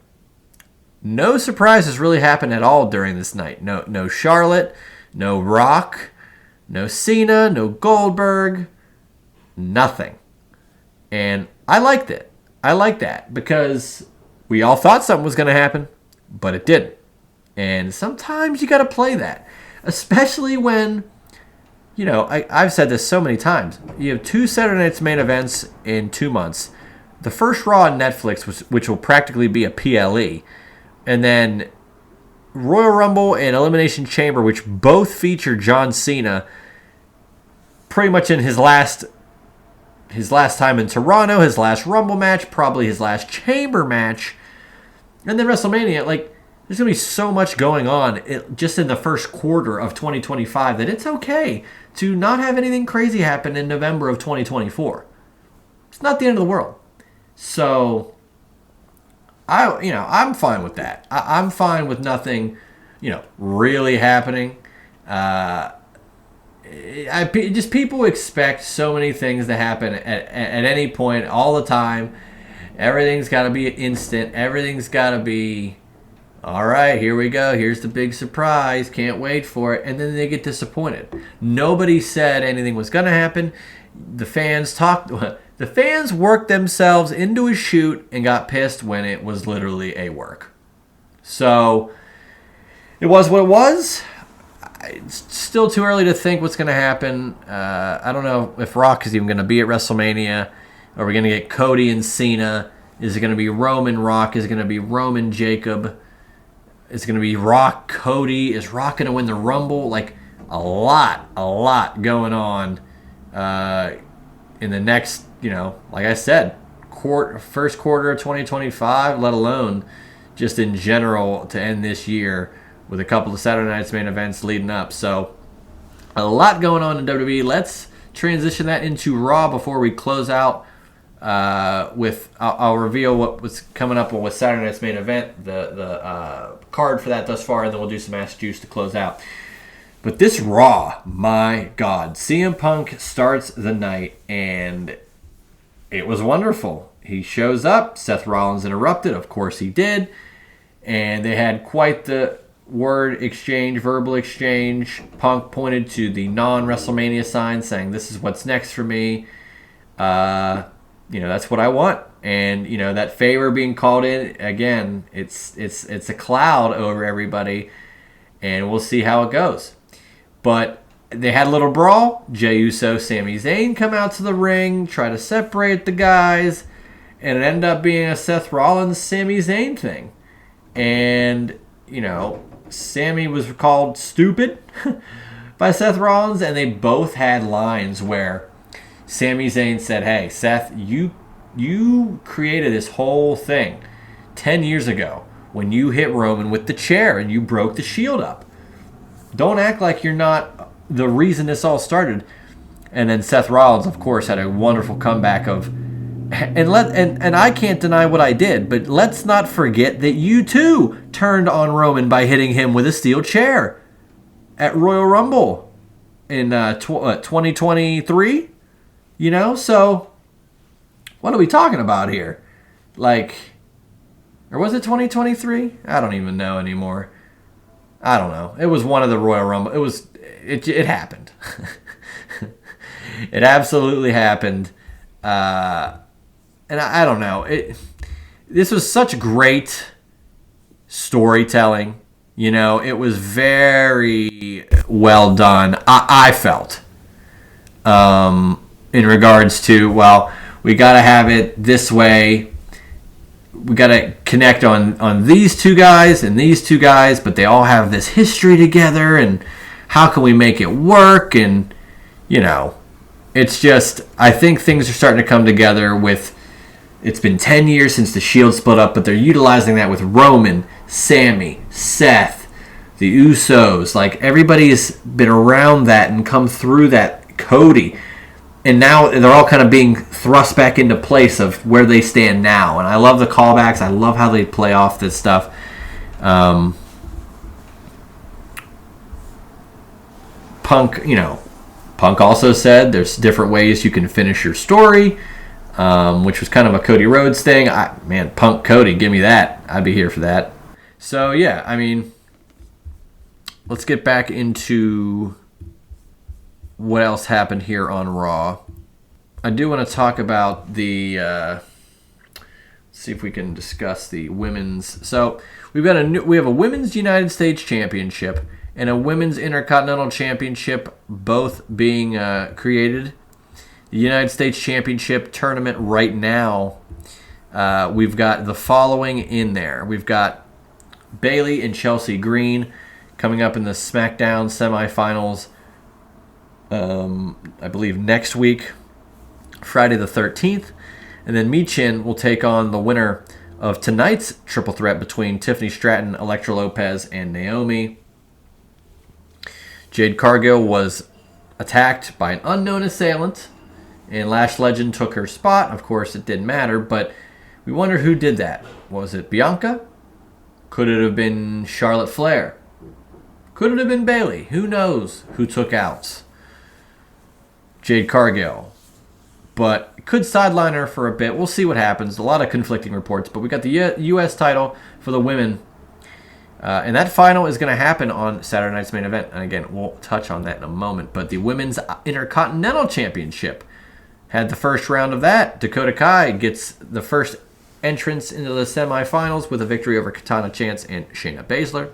No surprises really happened at all during this night. No Charlotte, no Rock, no Cena, no Goldberg, nothing. And I liked it. I like that because we all thought something was going to happen, but it didn't. And sometimes you got to play that, especially when, I've said this so many times. You have 2 Saturday Night's main events in 2 months. The first Raw on Netflix, which will practically be a PLE, and then Royal Rumble and Elimination Chamber, which both feature John Cena pretty much in his last time in Toronto, his last Rumble match, probably his last Chamber match, and then WrestleMania. There's going to be so much going on just in the first quarter of 2025 that it's okay to not have anything crazy happen in November of 2024. It's not the end of the world. So, I'm fine with that. I'm fine with nothing, really happening. Just people expect so many things to happen at any point, all the time. Everything's got to be instant. Everything's got to be, all right, here we go. Here's the big surprise. Can't wait for it. And then they get disappointed. Nobody said anything was going to happen. The fans worked themselves into a shoot and got pissed when it was literally a work. So, it was what it was. It's still too early to think what's going to happen. I don't know if Rock is even going to be at WrestleMania. Are we going to get Cody and Cena? Is it going to be Roman Rock? Is it going to be Roman Jacob? Is it going to be Rock Cody? Is Rock going to win the Rumble? A lot going on in the next, like I said, first quarter of 2025, let alone just in general to end this year with a couple of Saturday Night's main events leading up. So, a lot going on in WWE. Let's transition that into Raw before we close out with... I'll reveal what was coming up with Saturday Night's main event, the card for that thus far, and then we'll do some Ask Juice to close out. But this Raw, my God. CM Punk starts the night, and it was wonderful. He shows up. Seth Rollins interrupted. Of course he did. And they had quite the verbal exchange. Punk pointed to the non-WrestleMania sign saying, this is what's next for me. That's what I want. And, that favor being called in, again, it's a cloud over everybody. And we'll see how it goes. But they had a little brawl. Jey Uso, Sami Zayn come out to the ring, try to separate the guys. And it ended up being a Seth Rollins, Sami Zayn thing. And, Sami was called stupid by Seth Rollins, and they both had lines where Sami Zayn said, hey, Seth, you created this whole thing 10 years ago when you hit Roman with the chair and you broke the Shield up. Don't act like you're not the reason this all started. And then Seth Rollins, of course, had a wonderful comeback of, and I can't deny what I did, but let's not forget that you too turned on Roman by hitting him with a steel chair at Royal Rumble in 2023. You know, so what are we talking about here? Like, or was it 2023? I don't even know anymore. I don't know. It was one of the Royal Rumble. It happened. It absolutely happened. And I don't know. This was such great storytelling. You know, it was very well done. I felt. In regards to, well, we got to have it this way. We got to connect on these two guys and these two guys, but they all have this history together, and how can we make it work? And, you know, it's just, I think things are starting to come together with, it's been 10 years since the Shield split up, but they're utilizing that with Roman, Sammy, Seth, the Usos. Like, everybody's been around that and come through that, Cody. And now they're all kind of being thrust back into place of where they stand now. And I love the callbacks. I love how they play off this stuff. Punk also said there's different ways you can finish your story, which was kind of a Cody Rhodes thing. Punk Cody, give me that. I'd be here for that. So, yeah, I mean, let's get back into what else happened here on Raw. I do want to talk about the see if we can discuss the women's. So we have a women's United States Championship and a women's Intercontinental Championship, both being created. The United States Championship tournament right now, we've got the following in there. We've got Bayley and Chelsea Green coming up in the SmackDown semifinals. I believe next week, Friday the 13th. And then Michin will take on the winner of tonight's triple threat between Tiffany Stratton, Elektra Lopez, and Naomi. Jade Cargill was attacked by an unknown assailant, and Lash Legend took her spot. Of course, it didn't matter, but we wonder who did that. Was it Bianca? Could it have been Charlotte Flair? Could it have been Bayley? Who knows who took out Jade Cargill? But it could sideline her for a bit. We'll see what happens. A lot of conflicting reports. But we got the U.S. title for the women. And that final is going to happen on Saturday night's main event. And again, we'll touch on that in a moment. But the Women's Intercontinental Championship had the first round of that. Dakota Kai gets the first entrance into the semifinals with a victory over Katana Chance and Shayna Baszler.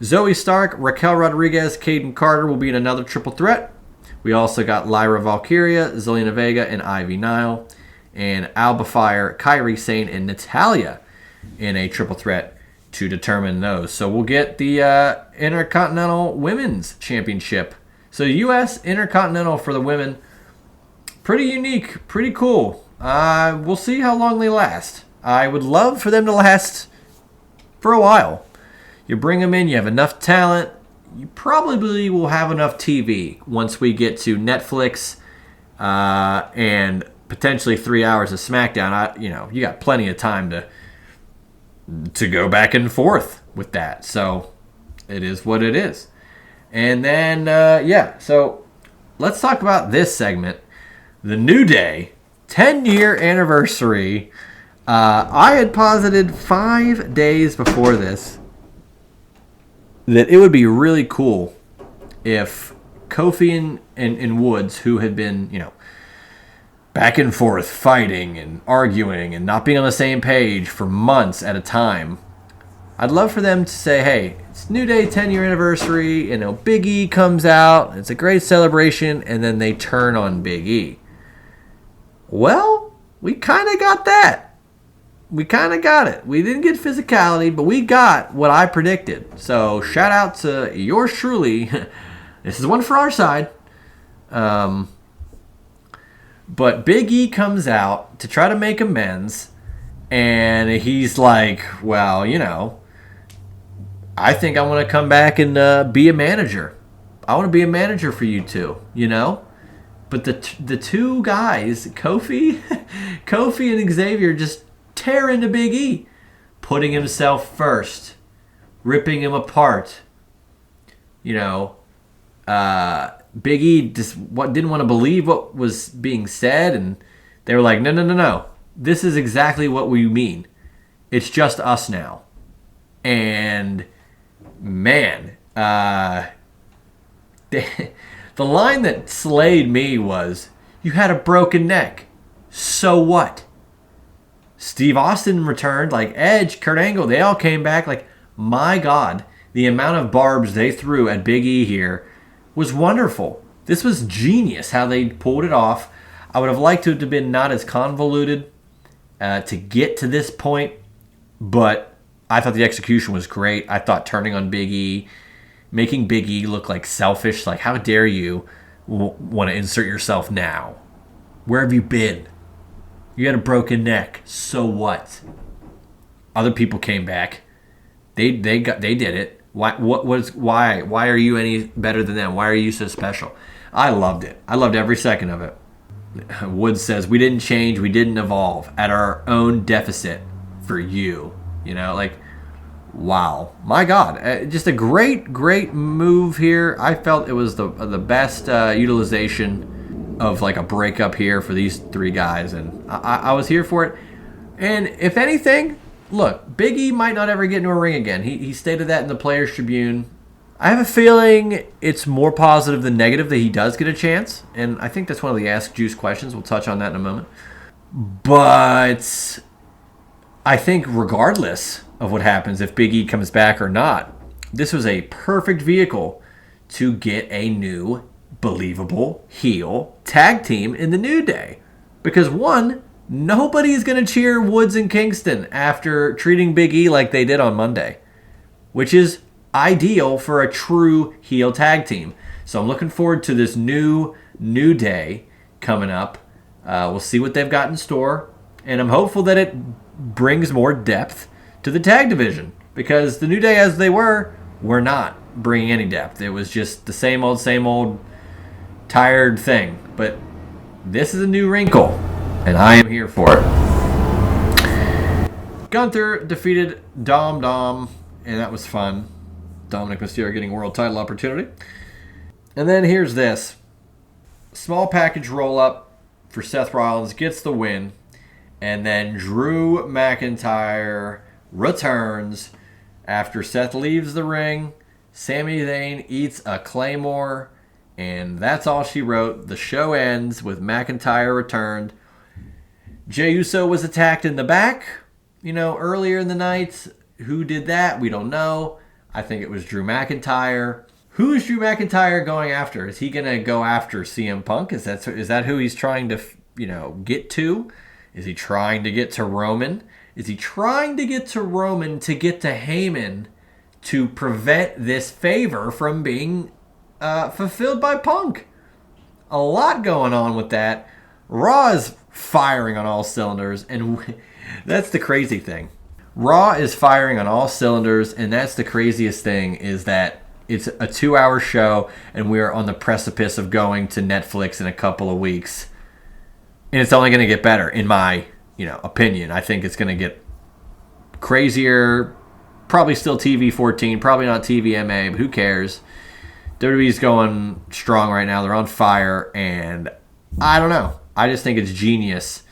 Zoe Stark, Raquel Rodriguez, Kaden Carter will be in another triple threat. We also got Lyra Valkyria, Zelina Vega, and Ivy Nile. And Alba Fire, Kairi Sane, and Natalya in a triple threat to determine those. So we'll get the Intercontinental Women's Championship. So U.S. Intercontinental for the women. Pretty unique, pretty cool. We'll see how long they last. I would love for them to last for a while. You bring them in, you have enough talent. You probably will have enough TV once we get to Netflix and potentially 3 hours of SmackDown. You got plenty of time to go back and forth with that. So it is what it is. And then, so let's talk about this segment. The New Day, 10-year anniversary. I had posited 5 days before this that it would be really cool if Kofi and Woods, who had been, back and forth fighting and arguing and not being on the same page for months at a time, I'd love for them to say, hey, it's New Day 10-year anniversary, Big E comes out, it's a great celebration, and then they turn on Big E. Well, we kind of got that. We kind of got it. We didn't get physicality, but we got what I predicted. So shout out to yours truly. This is one for our side. But Big E comes out to try to make amends, and he's like, well, I think I want to come back and be a manager. I want to be a manager for you two, But the two guys, Kofi, Kofi and Xavier, just tear into Big E, putting himself first, ripping him apart. You know, Big E just didn't want to believe what was being said, and they were like, no. This is exactly what we mean. It's just us now. And, man, the line that slayed me was, you had a broken neck. So what? Steve Austin returned, like Edge, Kurt Angle, they all came back. Like, my God, the amount of barbs they threw at Big E here was wonderful. This was genius how they pulled it off. I would have liked it to have been not as convoluted to get to this point, but I thought the execution was great. I thought turning on Big E, making Big E look like selfish, like how dare you want to insert yourself now? Where have you been? You had a broken neck. So what? Other people came back. They did it. Why are you any better than them? Why are you so special? I loved it. I loved every second of it. Woods says, we didn't change, we didn't evolve at our own deficit for you. You know, like, wow. My God. Just a great move here. I felt it was the best utilization of like a breakup here for these three guys, and I was here for it. And if anything, look, Big E might not ever get into a ring again. He stated that in the Players Tribune. I have a feeling it's more positive than negative that he does get a chance, and I think that's one of the Ask Juice questions. We'll touch on that in a moment. But I think regardless of what happens, if Big E comes back or not, this was a perfect vehicle to get a new, believable heel tag team in the New Day. Because one, nobody is going to cheer Woods and Kingston after treating Big E like they did on Monday, which is ideal for a true heel tag team. So I'm looking forward to this New Day coming up. We'll see what they've got in store, and I'm hopeful that it brings more depth to the tag division, because the New Day as they were not bringing any depth. It was just the same old tired thing. But this is a new wrinkle, and I am here for it. Gunther defeated Dom, and that was fun. Dominic Mysterio getting world title opportunity. And then here's this. Small package roll-up for Seth Rollins, gets the win. And then Drew McIntyre returns after Seth leaves the ring. Sami Zayn eats a Claymore. And that's all she wrote. The show ends with McIntyre returned. Jey Uso was attacked in the back, earlier in the night. Who did that? We don't know. I think it was Drew McIntyre. Who is Drew McIntyre going after? Is he going to go after CM Punk? Is that who he's trying to, get to? Is he trying to get to Roman? Is he trying to get to Roman to get to Heyman to prevent this favor from being fulfilled by Punk? A lot going on with that. Raw is firing on all cylinders, and that's the crazy thing. Raw is firing on all cylinders, and that's the craziest thing, is that it's a 2-hour show, and we're on the precipice of going to Netflix in a couple of weeks. And it's only going to get better, in my opinion. I think it's going to get crazier. Probably still TV 14, probably not TVMA, but who cares? WWE's going strong right now. They're on fire, and I don't know. I just think it's genius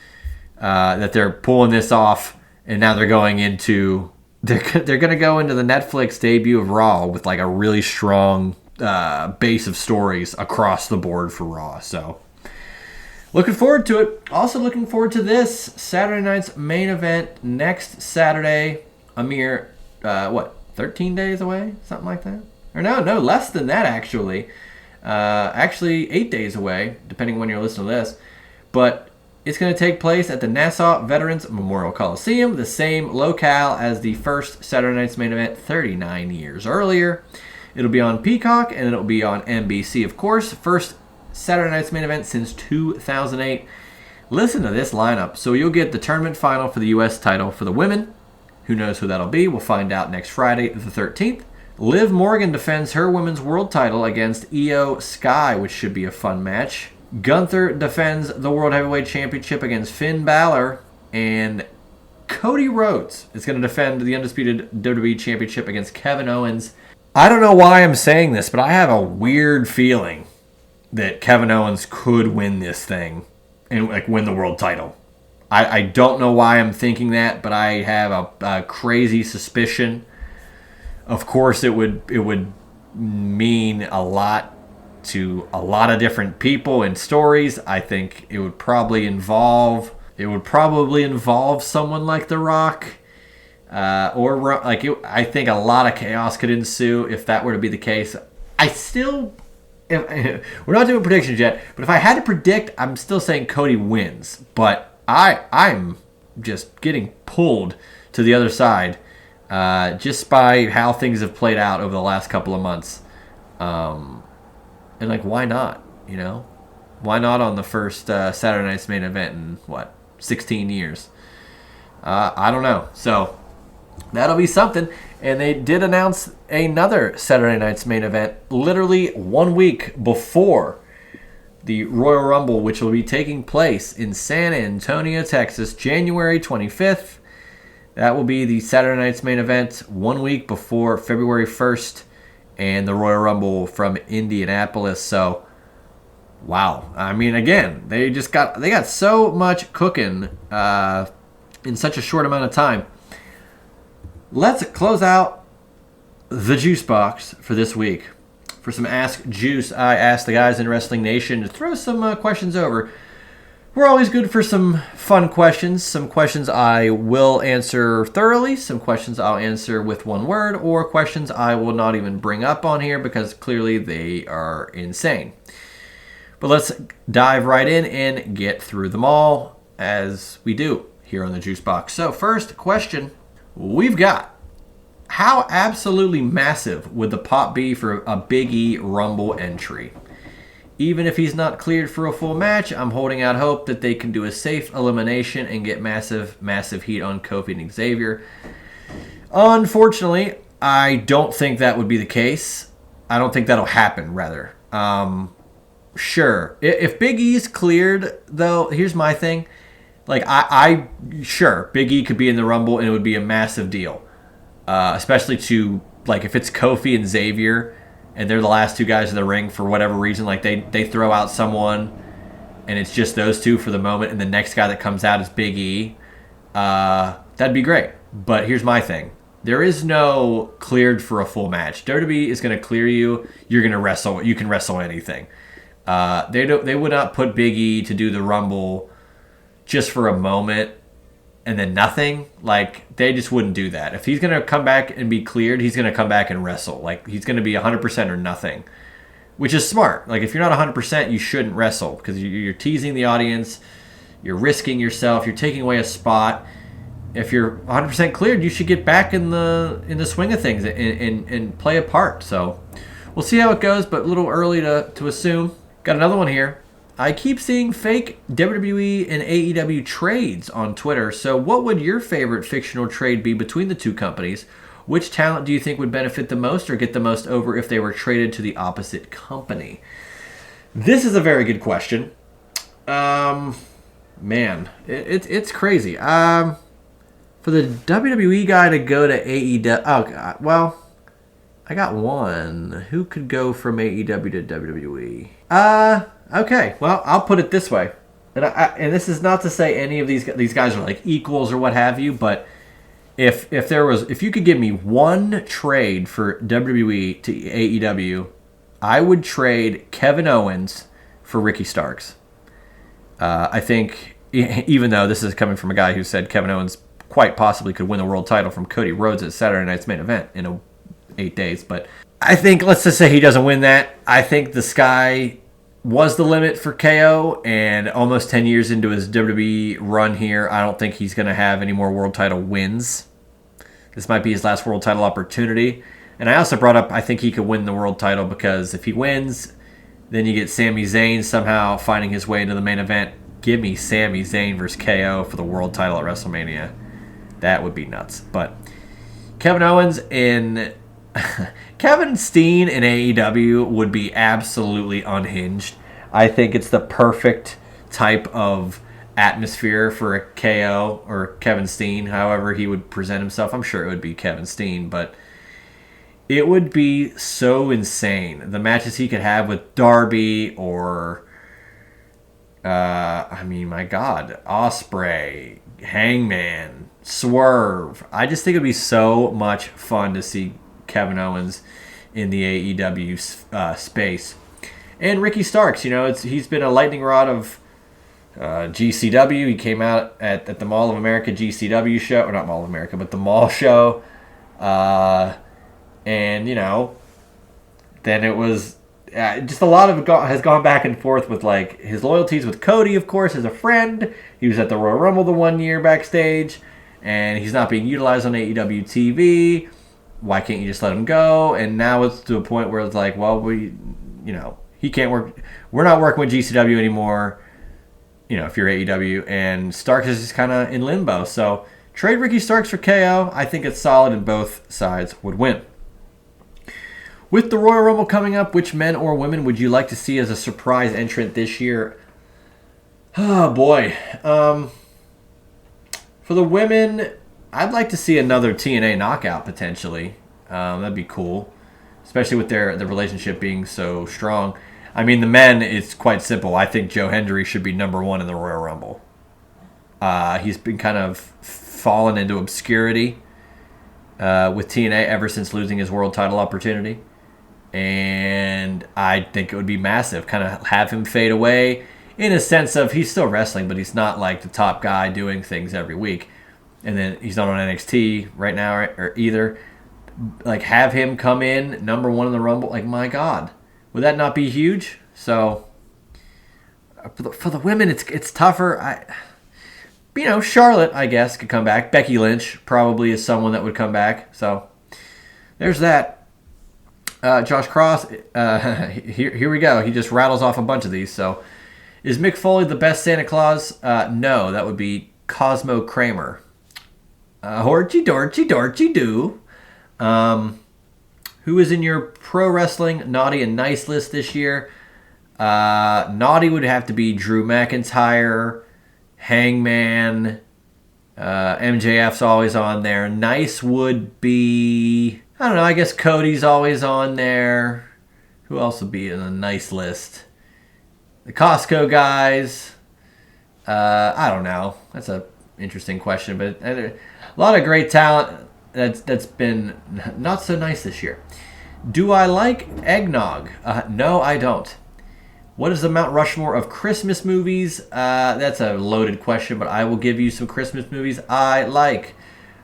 that they're pulling this off. And now they're going into they're going to go into the Netflix debut of Raw with like a really strong base of stories across the board for Raw. So looking forward to it. Also looking forward to this Saturday night's main event next Saturday. A mere 13 days away, something like that. Or no, less than that actually. Actually 8 days away, depending when you're listening to this. But it's going to take place at the Nassau Veterans Memorial Coliseum, the same locale as the first Saturday night's main event 39 years earlier. It'll be on Peacock, and it'll be on NBC, of course. First Saturday night's main event since 2008. Listen to this lineup. So you'll get the tournament final for the U.S. title for the women. Who knows who that'll be? We'll find out next Friday, the 13th. Liv Morgan defends her women's world title against Io Sky, which should be a fun match. Gunther defends the World Heavyweight Championship against Finn Balor. And Cody Rhodes is going to defend the undisputed WWE Championship against Kevin Owens. I don't know why I'm saying this, but I have a weird feeling that Kevin Owens could win this thing and win the world title. I don't know why I'm thinking that, but I have a crazy suspicion. Of course, it would mean a lot to a lot of different people and stories. I think it would probably involve someone like The Rock, I think a lot of chaos could ensue if that were to be the case. We're not doing predictions yet, but if I had to predict, I'm still saying Cody wins. But I'm just getting pulled to the other side just by how things have played out over the last couple of months. And why not? Why not on the first Saturday Night's Main Event in 16 years? I don't know. So that'll be something. And they did announce another Saturday Night's Main Event literally 1 week before the Royal Rumble, which will be taking place in San Antonio, Texas, January 25th. That will be the Saturday Night's Main Event 1 week before February 1st and the Royal Rumble from Indianapolis. So, wow. I mean, again, they got so much cooking in such a short amount of time. Let's close out the Juice Box for this week. For some Ask Juice, I asked the guys in Wrestling Nation to throw some questions over. We're always good for some fun questions. Some questions I will answer thoroughly. Some questions I'll answer with one word. Or questions I will not even bring up on here because clearly they are insane. But let's dive right in and get through them all as we do here on the Juice Box. So first question we've got. How absolutely massive would the pop be for a Big E Rumble entry? Even if he's not cleared for a full match, I'm holding out hope that they can do a safe elimination and get massive, massive heat on Kofi and Xavier. Unfortunately, I don't think that would be the case. I don't think that'll happen, rather. Sure. If Big E's cleared, though, here's my thing. Sure, Big E could be in the Rumble and it would be a massive deal. Especially to, if it's Kofi and Xavier and they're the last two guys in the ring for whatever reason, they throw out someone and it's just those two for the moment and the next guy that comes out is Big E, that'd be great. But here's my thing. There is no cleared for a full match. WWE is going to clear you. You're going to wrestle. You can wrestle anything. They would not put Big E to do the Rumble just for a moment and then nothing. They just wouldn't do that. If he's going to come back and be cleared, he's going to come back and wrestle. He's going to be 100% or nothing, which is smart. If you're not 100%, you shouldn't wrestle because you're teasing the audience. You're risking yourself. You're taking away a spot. If you're 100% cleared, you should get back in the swing of things and play a part. So we'll see how it goes, but a little early to assume. Got another one here. I keep seeing fake WWE and AEW trades on Twitter. So what would your favorite fictional trade be between the two companies? Which talent do you think would benefit the most or get the most over if they were traded to the opposite company? This is a very good question. Man, it's crazy. For the WWE guy to go to AEW... Oh, God. Well, I got one. Who could go from AEW to WWE? Okay, well, I'll put it this way, and this is not to say any of these guys are equals or what have you, but if you could give me one trade for WWE to AEW, I would trade Kevin Owens for Ricky Starks. I think, even though this is coming from a guy who said Kevin Owens quite possibly could win the world title from Cody Rhodes at Saturday Night's Main Event in 8 days, but I think, let's just say he doesn't win that. I think the sky was the limit for KO, and almost 10 years into his WWE run here, I don't think he's going to have any more world title wins. This might be his last world title opportunity. And I also brought up, I think he could win the world title because if he wins, then you get Sami Zayn somehow finding his way into the main event. Give me Sami Zayn versus KO for the world title at WrestleMania. That would be nuts. But Kevin Owens in... Kevin Steen in AEW would be absolutely unhinged. I think it's the perfect type of atmosphere for a KO or Kevin Steen, however he would present himself. I'm sure it would be Kevin Steen, but it would be so insane. The matches he could have with Darby or, my God, Ospreay, Hangman, Swerve. I just think it would be so much fun to see Kevin Owens in the AEW space. And Ricky Starks, he's been a lightning rod of GCW. He came out at the Mall of America GCW show, or not Mall of America, but the Mall show. And, then it was just a lot of it has gone back and forth with, like, his loyalties with Cody, of course, as a friend. He was at the Royal Rumble the 1 year backstage, and he's not being utilized on AEW TV. Why can't you just let him go? And now it's to a point where it's like, well, he can't work. We're not working with GCW anymore, if you're AEW. And Starks is just kind of in limbo. So trade Ricky Starks for KO. I think it's solid, and both sides would win. With the Royal Rumble coming up, which men or women would you like to see as a surprise entrant this year? Oh, boy. For the women, I'd like to see another TNA knockout, potentially. That'd be cool, especially with their relationship being so strong. I mean, the men, it's quite simple. I think Joe Hendry should be number 1 in the Royal Rumble. He's been kind of fallen into obscurity with TNA ever since losing his world title opportunity. And I think it would be massive. Kind of have him fade away in a sense of he's still wrestling, but he's not like the top guy doing things every week. And then he's not on NXT right now or either. Like, have him come in number 1 in the Rumble. Like, my God. Would that not be huge? So, for the women, it's tougher. Charlotte, I guess, could come back. Becky Lynch probably is someone that would come back. So, there's that. Josh Cross, here we go. He just rattles off a bunch of these. So, is Mick Foley the best Santa Claus? No, that would be Cosmo Kramer. Horchy dorchy dorchy do. Who is in your pro wrestling naughty and nice list this year? Naughty would have to be Drew McIntyre, Hangman, MJF's always on there. Nice would be, I don't know, I guess Cody's always on there. Who else would be in a nice list? The Costco guys. I don't know. That's a interesting question, but a lot of great talent that's been not so nice this year. Do I like eggnog? No, I don't. What is the Mount Rushmore of Christmas movies? That's a loaded question, but I will give you some Christmas movies I like.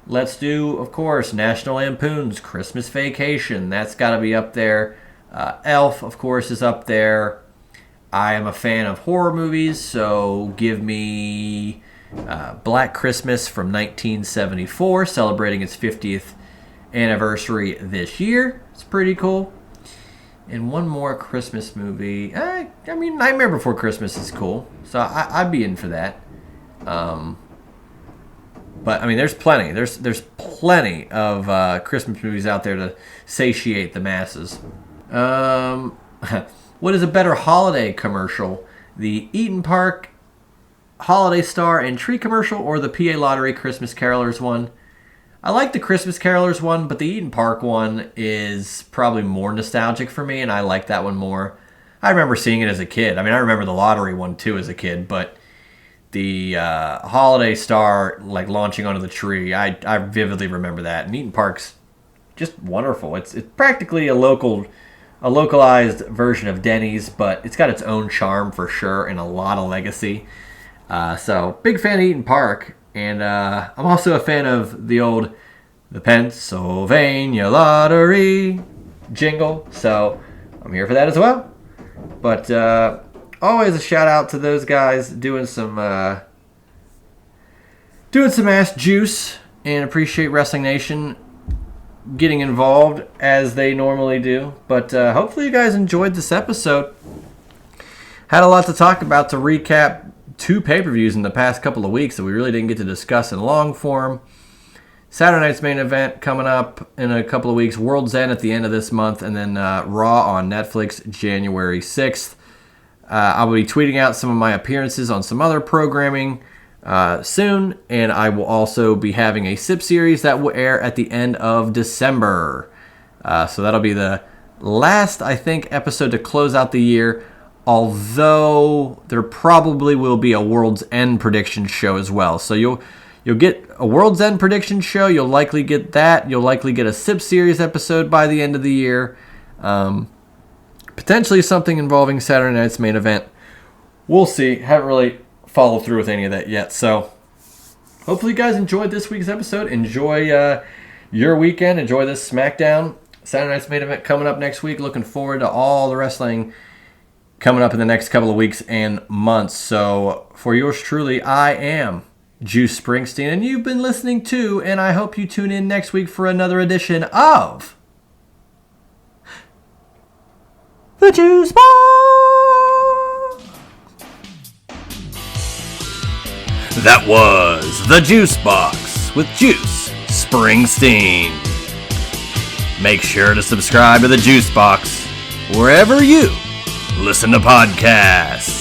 Let's do, of course, National Lampoon's Christmas Vacation. That's got to be up there. Elf, of course, is up there. I am a fan of horror movies, so give me Black Christmas from 1974, celebrating its 50th anniversary this year. It's pretty cool. And one more Christmas movie. Nightmare Before Christmas is cool, so I'd be in for that. But there's plenty. There's plenty of Christmas movies out there to satiate the masses. What is a better holiday commercial? The Eaton Park Holiday Star and Tree commercial, or the PA Lottery Christmas Carolers one? I like the Christmas Carolers one, but the Eaton Park one is probably more nostalgic for me, and I like that one more. I remember seeing it as a kid. I remember the lottery one too as a kid, but the Holiday Star, like launching onto the tree, I vividly remember that. And Eaton Park's just wonderful. It's practically a localized version of Denny's, but it's got its own charm for sure and a lot of legacy. So big fan of Eaton Park. And I'm also a fan of the Pennsylvania Lottery jingle, so I'm here for that as well. But always a shout out to those guys doing some ass juice, and appreciate Wrestling Nation getting involved as they normally do. But hopefully you guys enjoyed this episode. Had a lot to talk about to recap 2 pay-per-views in the past couple of weeks that we really didn't get to discuss in long form. Saturday night's main event coming up in a couple of weeks. World's End at the end of this month, and then Raw on Netflix January 6th. I will be tweeting out some of my appearances on some other programming soon, and I will also be having a SIP series that will air at the end of December. So that'll be the last, I think, episode to close out the year, although there probably will be a World's End prediction show as well. So you'll get a World's End prediction show. You'll likely get that. You'll likely get a SIP series episode by the end of the year. Potentially something involving Saturday night's main event. We'll see. Haven't really followed through with any of that yet. So hopefully you guys enjoyed this week's episode. Enjoy your weekend. Enjoy this SmackDown Saturday night's main event coming up next week. Looking forward to all the wrestling coming up in the next couple of weeks and months. So for yours truly, I am Juice Springsteen, and you've been listening to, and I hope you tune in next week for another edition of The Juice Box. That was The Juice Box with Juice Springsteen. Make sure to subscribe to The Juice Box wherever you listen to podcasts.